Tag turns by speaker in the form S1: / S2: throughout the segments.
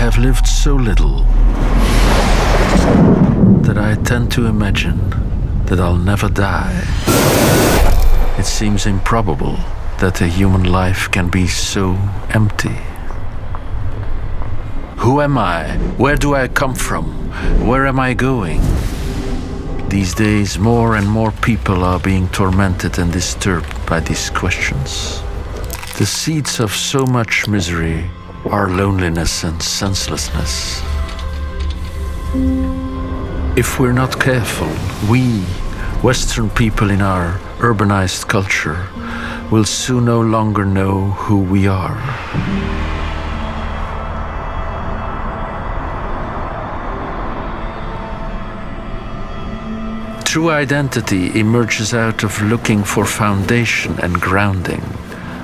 S1: have lived so little that I tend to imagine that I'll never die. It seems improbable that a human life can be so empty. Who am I? Where do I come from? Where am I going? These days, more and more people are being tormented and disturbed by these questions. The seeds of so much misery are loneliness and senselessness. If we're not careful, we, Western people in our urbanized culture, will soon no longer know who we are. True identity emerges out of looking for foundation and grounding,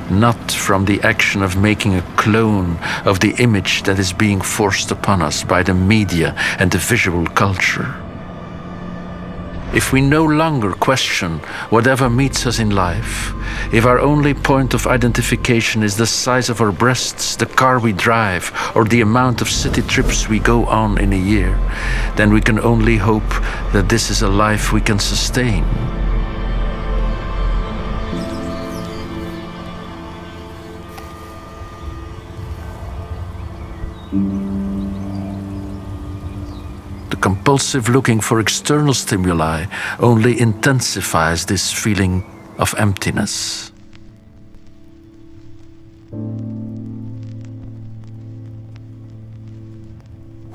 S1: not from the action of making a clone of the image that is being forced upon us by the media and the visual culture. If we no longer question whatever meets us in life, if our only point of identification is the size of our breasts, the car we drive, or the amount of city trips we go on in a year, then we can only hope that this is a life we can sustain. The compulsive looking for external stimuli only intensifies this feeling of emptiness.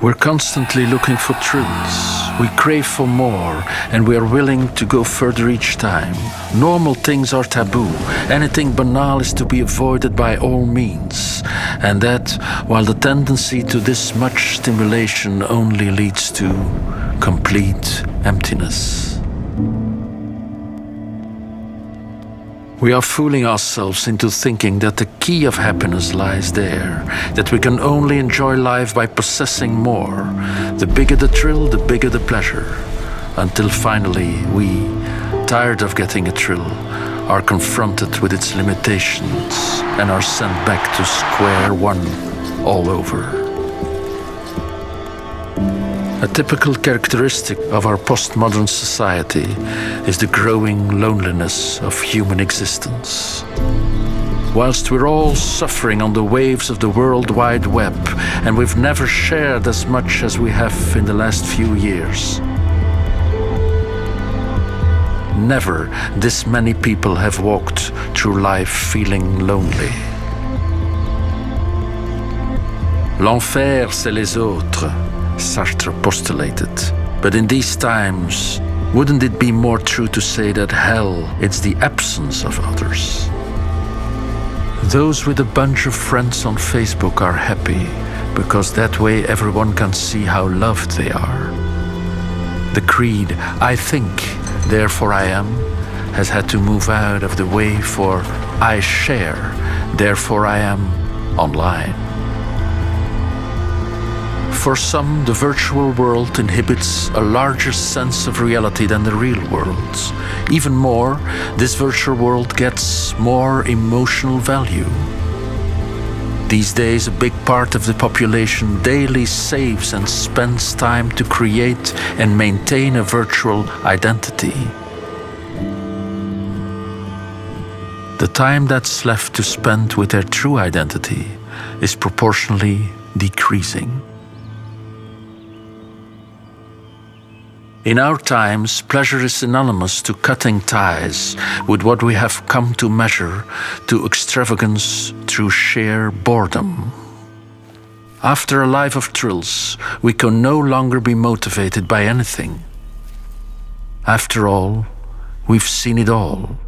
S1: We're constantly looking for truths. We crave for more, and we are willing to go further each time. Normal things are taboo. Anything banal is to be avoided by all means. And that, while the tendency to this much stimulation only leads to complete emptiness. We are fooling ourselves into thinking that the key of happiness lies there, that we can only enjoy life by possessing more. The bigger the thrill, the bigger the pleasure. Until finally we, tired of getting a thrill, are confronted with its limitations and are sent back to square one all over. A typical characteristic of our postmodern society is the growing loneliness of human existence. Whilst we're all suffering on the waves of the World Wide Web, and we've never shared as much as we have in the last few years, never this many people have walked through life feeling lonely. L'enfer, c'est les autres, Sartre postulated. But in these times, wouldn't it be more true to say that hell is the absence of others? Those with a bunch of friends on Facebook are happy, because that way everyone can see how loved they are. The creed, I think, therefore I am, has had to move out of the way for I share, therefore I am online. For some, the virtual world inhibits a larger sense of reality than the real world. Even more, this virtual world gets more emotional value. These days, a big part of the population daily saves and spends time to create and maintain a virtual identity. The time that's left to spend with their true identity is proportionally decreasing. In our times, pleasure is synonymous to cutting ties with what we have come to measure, to extravagance through sheer boredom. After a life of thrills, we can no longer be motivated by anything. After all, we've seen it all.